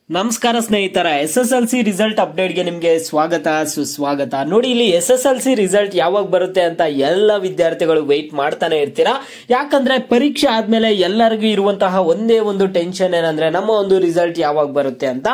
ನಮಸ್ಕಾರ ಸ್ನೇಹಿತರ, SSLC result ಅಪ್ಡೇಟ್ಗೆ ನಿಮಗೆ ಸ್ವಾಗತ ಸುಸ್ವಾಗತ. ನೋಡಿ, ಇಲ್ಲಿ SSLC ರಿಸಲ್ಟ್ ಯಾವಾಗ ಬರುತ್ತೆ ಅಂತ ಎಲ್ಲ ವಿದ್ಯಾರ್ಥಿಗಳು ವೆಯ್ಟ್ ಮಾಡ್ತಾನೆ ಇರ್ತೀರಾ. ಯಾಕಂದ್ರೆ ಪರೀಕ್ಷೆ ಆದ್ಮೇಲೆ ಎಲ್ಲರಿಗೂ ಇರುವಂತಹ ಒಂದೇ ಒಂದು ಟೆನ್ಷನ್ ಏನಂದ್ರೆ ನಮ್ಮ ಒಂದು ರಿಸಲ್ಟ್ ಯಾವಾಗ ಬರುತ್ತೆ ಅಂತ.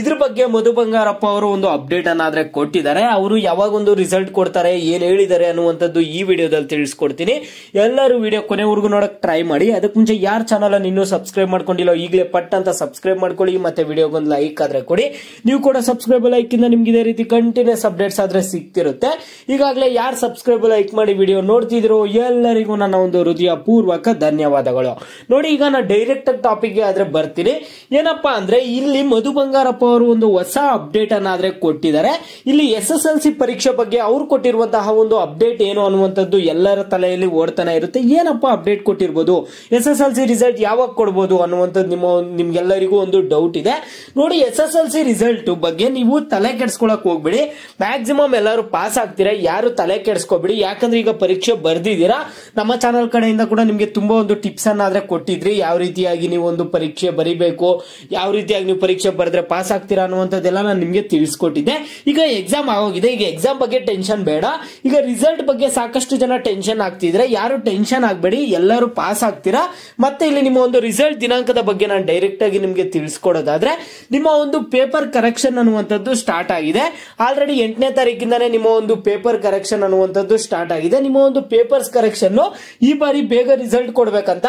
ಇದ್ರ ಬಗ್ಗೆ ಮಧು ಬಂಗಾರಪ್ಪ ಅವರು ಒಂದು ಅಪ್ಡೇಟ್ ಅನ್ನಾದ್ರೆ ಕೊಟ್ಟಿದ್ದಾರೆ. ಅವರು ಯಾವಾಗ ಒಂದು ರಿಸಲ್ಟ್ ಕೊಡ್ತಾರೆ, ಏನ್ ಹೇಳಿದ್ದಾರೆ ಅನ್ನುವಂಥದ್ದು ಈ ವಿಡಿಯೋದಲ್ಲಿ ತಿಳಿಸ್ಕೊಡ್ತೀನಿ. ಎಲ್ಲರೂ ವಿಡಿಯೋ ಕೊನೆವರೆಗೂ ನೋಡಕ್ ಟ್ರೈ ಮಾಡಿ. ಅದಕ್ಕೆ ಮುಂಚೆ ಯಾರ ಚಾನಲ್ ಅನ್ನು ಇನ್ನೂ ಸಬ್ಸ್ಕ್ರೈಬ್ ಮಾಡ್ಕೊಂಡಿಲ್ಲ ಈಗಲೇ ಪಟ್ ಅಂತ ಸಬ್ಸ್ಕ್ರೈಬ್ ಮಾಡ್ಕೊಳ್ಳಿ. ಮತ್ತೆ ವಿಡಿಯೋ ಒಂದು ಲೈಕ್ ಆದ್ರೆ ಕೊಡಿ. ನೀವು ಕೂಡ ಸಬ್ಸ್ಕ್ರೈಬ್ ಲೈಕ್ ಇಂದ ನಿಮ್ಗೆ ಇದೇ ರೀತಿ ಕಂಟಿನ್ಯೂಸ್ ಅಪ್ಡೇಟ್ಸ್ ಆದ್ರೆ ಸಿಗ್ತಿರುತ್ತೆ. ಈಗಾಗಲೇ ಯಾರು ಸಬ್ಸ್ಕ್ರೈಬ್ ಲೈಕ್ ಮಾಡಿ ವಿಡಿಯೋ ನೋಡ್ತಿದ್ರು ಎಲ್ಲರಿಗೂ ನನ್ನ ಒಂದು ಹೃದಯ ಪೂರ್ವಕ ಧನ್ಯವಾದಗಳು. ನೋಡಿ, ಈಗ ನಾನು ಡೈರೆಕ್ಟ್ ಟಾಪಿಕ್ ಆದ್ರೆ ಬರ್ತೀನಿ. ಏನಪ್ಪಾ ಅಂದ್ರೆ, ಇಲ್ಲಿ ಮಧು ಬಂಗಾರಪ್ಪ ಅವರು ಒಂದು ಹೊಸ ಅಪ್ಡೇಟ್ ಅನ್ನಾದ್ರೆ ಕೊಟ್ಟಿದ್ದಾರೆ. ಇಲ್ಲಿ SSLC ಪರೀಕ್ಷೆ ಬಗ್ಗೆ ಅವ್ರು ಕೊಟ್ಟಿರುವಂತಹ ಒಂದು ಅಪ್ಡೇಟ್ ಏನು ಅನ್ನುವಂಥದ್ದು ಎಲ್ಲರ ತಲೆಯಲ್ಲಿ ಓಡ್ತಾನೆ ಇರುತ್ತೆ. ಏನಪ್ಪಾ ಅಪ್ಡೇಟ್ ಕೊಟ್ಟಿರ್ಬೋದು, SSLC ರಿಸಲ್ಟ್ ಯಾವಾಗ ಕೊಡ್ಬೋದು ಅನ್ನುವಂಥದ್ದು ನಿಮ್ಗೆಲ್ಲರಿಗೂ ಒಂದು ಡೌಟ್ ಇದೆ. ನೋಡಿ, SSLC ರಿಸಲ್ಟ್ ಬಗ್ಗೆ ನೀವು ತಲೆ ಕೆಡ್ಸ್ಕೊಳಕ್ ಹೋಗ್ಬಿಡಿ. ಮ್ಯಾಕ್ಸಿಮಮ್ ಎಲ್ಲರೂ ಪಾಸ್ ಆಗ್ತೀರಾ, ಯಾರು ತಲೆ ಕೆಡ್ಸ್ಕೊಬಿಡಿ. ಯಾಕಂದ್ರೆ ಈಗ ಪರೀಕ್ಷೆ ಬರ್ದಿದ್ದೀರಾ. ನಮ್ಮ ಚಾನಲ್ ಕಡೆಯಿಂದ ಕೂಡ ನಿಮ್ಗೆ ತುಂಬಾ ಒಂದು ಟಿಪ್ಸ್ ಅನ್ನಾದ್ರೆ ಕೊಟ್ಟಿದ್ರಿ. ಯಾವ ರೀತಿಯಾಗಿ ನೀವು ಒಂದು ಪರೀಕ್ಷೆ ಬರೀಬೇಕು, ಯಾವ ರೀತಿಯಾಗಿ ನೀವು ಪರೀಕ್ಷೆ ಬರೆದ್ರೆ ಪಾಸ್ ಆಗ್ತೀರಾ ಅನ್ನುವಂಥದ್ದೆಲ್ಲ ನಾನು ನಿಮ್ಗೆ ತಿಳಿಸ್ಕೊಟ್ಟಿದ್ದೆ. ಈಗ ಎಕ್ಸಾಮ್ ಆಗೋಗಿದೆ. ಈಗ ಎಕ್ಸಾಮ್ ಬಗ್ಗೆ ಟೆನ್ಷನ್ ಬೇಡ. ಈಗ ರಿಸಲ್ಟ್ ಬಗ್ಗೆ ಸಾಕಷ್ಟು ಜನ ಟೆನ್ಷನ್ ಆಗ್ತಿದ್ರೆ, ಯಾರು ಟೆನ್ಷನ್ ಆಗ್ಬೇಡಿ, ಎಲ್ಲರೂ ಪಾಸ್ ಆಗ್ತೀರಾ. ಮತ್ತೆ ಇಲ್ಲಿ ನಿಮ್ಮ ಒಂದು ರಿಸಲ್ಟ್ ದಿನಾಂಕದ ಬಗ್ಗೆ ನಾನು ಡೈರೆಕ್ಟ್ ಆಗಿ ನಿಮ್ಗೆ ತಿಳಿಸ್ಕೊಡೋದಾದ್ರೆ, ನಿಮ್ಮ ಒಂದು ಪೇಪರ್ ಕರೆಕ್ಷನ್ ಅನ್ನುವಂಥದ್ದು ಸ್ಟಾರ್ಟ್ ಆಗಿದೆ. ಆಲ್ರೆಡಿ 8ನೇ ತಾರೀಕಿಂದಾನೇ ನಿಮ್ಮ ಒಂದು ಪೇಪರ್ ಕರೆಕ್ಷನ್ ಅನ್ನುವಂಥದ್ದು ಸ್ಟಾರ್ಟ್ ಆಗಿದೆ. ನಿಮ್ಮ ಒಂದು ಪೇಪರ್ಸ್ ಕರೆಕ್ಷನ್ ಈ ಬಾರಿ ಬೇಗ ರಿಸಲ್ಟ್ ಕೊಡ್ಬೇಕಂತ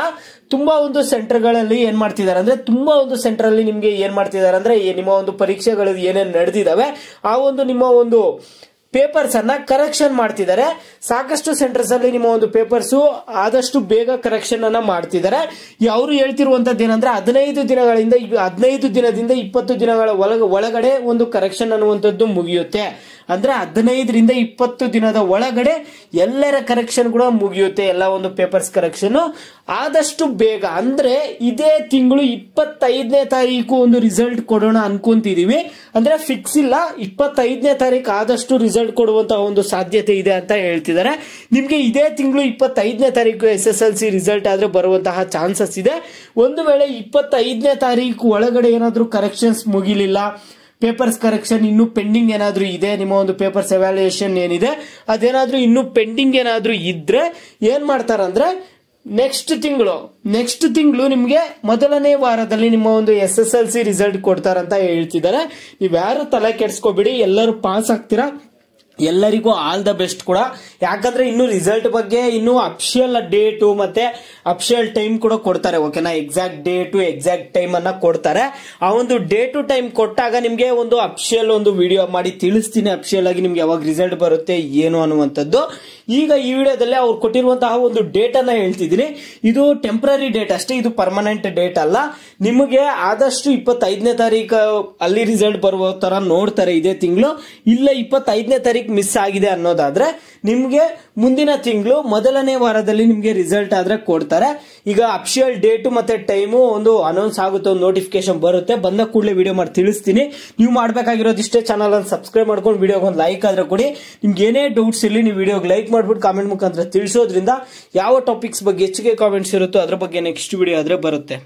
ತುಂಬಾ ಒಂದು ಸೆಂಟರ್ ಗಳಲ್ಲಿ ಏನ್ ಮಾಡ್ತಿದ್ದಾರೆ ಅಂದ್ರೆ, ತುಂಬಾ ಒಂದು ಸೆಂಟರ್ ಅಲ್ಲಿ ನಿಮ್ಗೆ ಏನ್ ಮಾಡ್ತಿದ್ದಾರೆ ಅಂದ್ರೆ, ನಿಮ್ಮ ಒಂದು ಪರೀಕ್ಷೆಗಳು ಏನೇನ್ ನಡೆದಿದಾವೆ ಆ ಒಂದು ನಿಮ್ಮ ಒಂದು ಪೇಪರ್ಸ್ ಅನ್ನ ಕರೆಕ್ಷನ್ ಮಾಡ್ತಿದ್ದಾರೆ. ಸಾಕಷ್ಟು ಸೆಂಟರ್ಸ್ ಅಲ್ಲಿ ನಿಮ್ಮ ಒಂದು ಪೇಪರ್ಸ್ ಆದಷ್ಟು ಬೇಗ ಕರೆಕ್ಷನ್ ಅನ್ನ ಮಾಡ್ತಿದ್ದಾರೆ. ಅವರು ಹೇಳ್ತಿರುವಂತದ್ದು ಏನಂದ್ರೆ, 15 ದಿನದಿಂದ 20 ದಿನಗಳ ಒಳಗಡೆ ಒಂದು ಕರೆಕ್ಷನ್ ಅನ್ನುವಂಥದ್ದು ಮುಗಿಯುತ್ತೆ. ಅಂದ್ರೆ 15ರಿಂದ 20 ದಿನದ ಒಳಗಡೆ ಎಲ್ಲರ ಕರೆಕ್ಷನ್ ಕೂಡ ಮುಗಿಯುತ್ತೆ. ಎಲ್ಲ ಒಂದು ಪೇಪರ್ಸ್ ಕರೆಕ್ಷನ್ ಆದಷ್ಟು ಬೇಗ, ಅಂದ್ರೆ ಇದೇ ತಿಂಗಳು 25ನೇ ತಾರೀಕು ಒಂದು ರಿಸಲ್ಟ್ ಕೊಡೋಣ ಅನ್ಕೊಂತಿದೀವಿ. ಅಂದ್ರೆ ಫಿಕ್ಸ್ ಇಲ್ಲ, 25ನೇ ತಾರೀಕು ಆದಷ್ಟು ರಿಸಲ್ಟ್ ಕೊಡುವಂತಹ ಒಂದು ಸಾಧ್ಯತೆ ಇದೆ ಅಂತ ಹೇಳ್ತಿದ್ದಾರೆ. ನಿಮ್ಗೆ ಇದೇ ತಿಂಗಳು 25ನೇ ತಾರೀಕು SSLC ರಿಸಲ್ಟ್ ಆದ್ರೆ ಬರುವಂತಹ ಚಾನ್ಸಸ್ ಇದೆ. ಒಂದು ವೇಳೆ 25ನೇ ತಾರೀಕು ಒಳಗಡೆ ಏನಾದ್ರೂ ಕರೆಕ್ಷನ್ಸ್ ಮುಗಿಲಿಲ್ಲ, ಪೇಪರ್ಸ್ ಕರೆಕ್ಷನ್ ಇನ್ನು ಪೆಂಡಿಂಗ್ ಏನಾದ್ರೂ ಇದೆ, ನಿಮ್ಮ ಒಂದು ಪೇಪರ್ಸ್ ಎವ್ಯಾಲ್ಯೂಯೇಷನ್ ಏನಿದೆ ಅದೇನಾದ್ರೂ ಇನ್ನು ಪೆಂಡಿಂಗ್ ಏನಾದ್ರೂ ಇದ್ರೆ ಏನ್ ಮಾಡ್ತಾರಂದ್ರೆ, ನೆಕ್ಸ್ಟ್ ತಿಂಗಳು ನಿಮ್ಗೆ ಮೊದಲನೇ ವಾರದಲ್ಲಿ ನಿಮ್ಮ ಒಂದು SSLC ರಿಸಲ್ಟ್ ಕೊಡ್ತಾರಂತ ಹೇಳ್ತಿದ್ದಾರೆ. ನೀವ್ಯಾರು ತಲೆ ಕೆಡ್ಸ್ಕೊಬಿಡಿ, ಎಲ್ಲರೂ ಪಾಸ್ ಆಗ್ತೀರಾ. ಎಲ್ಲರಿಗೂ ಆಲ್ ದ ಬೆಸ್ಟ್ ಕೂಡ. ಯಾಕಂದ್ರೆ ಇನ್ನು ರಿಸಲ್ಟ್ ಬಗ್ಗೆ ಇನ್ನು ಅಫಿಷಿಯಲ್ ಡೇಟು ಮತ್ತೆ ಅಫಿಷಿಯಲ್ ಟೈಮ್ ಕೂಡ ಕೊಡ್ತಾರೆ. ಓಕೆನಾ, ಎಕ್ಸಾಕ್ಟ್ ಡೇಟು ಎಕ್ಸಾಕ್ಟ್ ಟೈಮ್ ಅನ್ನ ಕೊಡ್ತಾರೆ. ಆ ಒಂದು ಡೇ ಟು ಟೈಮ್ ಕೊಟ್ಟಾಗ ನಿಮ್ಗೆ ಒಂದು ಅಫಿಷಿಯಲ್ ಒಂದು ವಿಡಿಯೋ ಮಾಡಿ ತಿಳಿಸ್ತೀನಿ, ಅಫಿಷಿಯಲ್ ಆಗಿ ನಿಮ್ಗೆ ಯಾವಾಗ ರಿಸಲ್ಟ್ ಬರುತ್ತೆ ಏನು ಅನ್ನುವಂಥದ್ದು. ಈಗ ಈ ವಿಡಿಯೋದಲ್ಲಿ ಅವ್ರು ಕೊಟ್ಟಿರುವಂತಹ ಒಂದು ಡೇಟ್ ಅನ್ನ ಹೇಳ್ತಿದ್ದೀನಿ. ಇದು ಟೆಂಪರರಿ ಡೇಟ್ ಅಷ್ಟೇ, ಇದು ಪರ್ಮನೆಂಟ್ ಡೇಟ್ ಅಲ್ಲ. ನಿಮಗೆ ಆದಷ್ಟು 25ನೇ ತಾರೀಕು ಅಲ್ಲಿ ರಿಸಲ್ಟ್ ಬರುವ ತರ ನೋಡ್ತಾರೆ ಇದೇ ತಿಂಗಳು. ಇಲ್ಲ 25ನೇ ತಾರೀಕು ಮಿಸ್ ಆಗಿದೆ ಅನ್ನೋದಾದ್ರೆ ನಿಮ್ಗೆ ಮುಂದಿನ ತಿಂಗಳು ಮೊದಲನೇ ವಾರದಲ್ಲಿ ನಿಮ್ಗೆ ರಿಸಲ್ಟ್ ಆದ್ರೆ ಕೊಡ್ತಾರೆ. ಈಗ ಅಫಿಷಿಯಲ್ ಡೇಟು ಮತ್ತೆ ಟೈಮು ಒಂದು ಅನೌನ್ಸ್ ಆಗುತ್ತೆ, ಒಂದು ನೋಟಿಫಿಕೇಶನ್ ಬರುತ್ತೆ. ಬಂದ ಕೂಡಲೇ ವಿಡಿಯೋ ಮಾಡಿ ತಿಳಿಸ್ತೀನಿ. ನೀವು ಮಾಡ್ಬೇಕಾಗಿರೋದು ಇಷ್ಟೇ, ಚಾನಲ್ ಅನ್ನು ಸಬ್ಸ್ಕ್ರೈಬ್ ಮಾಡ್ಕೊಂಡು ವಿಡಿಯೋಗೆ ಒಂದು ಲೈಕ್ ಆದ್ರೆ ಕೊಡಿ. ನಿಮ್ಗೆ ಏನೇ ಡೌಟ್ಸ್ ಇರಲಿ ನೀವು ವಿಡಿಯೋಗೆ ಲೈಕ್ ಮಾಡ್ಬಿಟ್ಟು ಕಾಮೆಂಟ್ ಮುಖಾಂತರ ತಿಳಿಸೋದ್ರಿಂದ ಯಾವ ಟಾಪಿಕ್ಸ್ ಬಗ್ಗೆ ಹೆಚ್ಚಿಗೆ ಕಾಮೆಂಟ್ಸ್ ಇರುತ್ತೋ ಅದ್ರ ಬಗ್ಗೆ ನೆಕ್ಸ್ಟ್ ವಿಡಿಯೋ ಆದ್ರೆ ಬರುತ್ತೆ.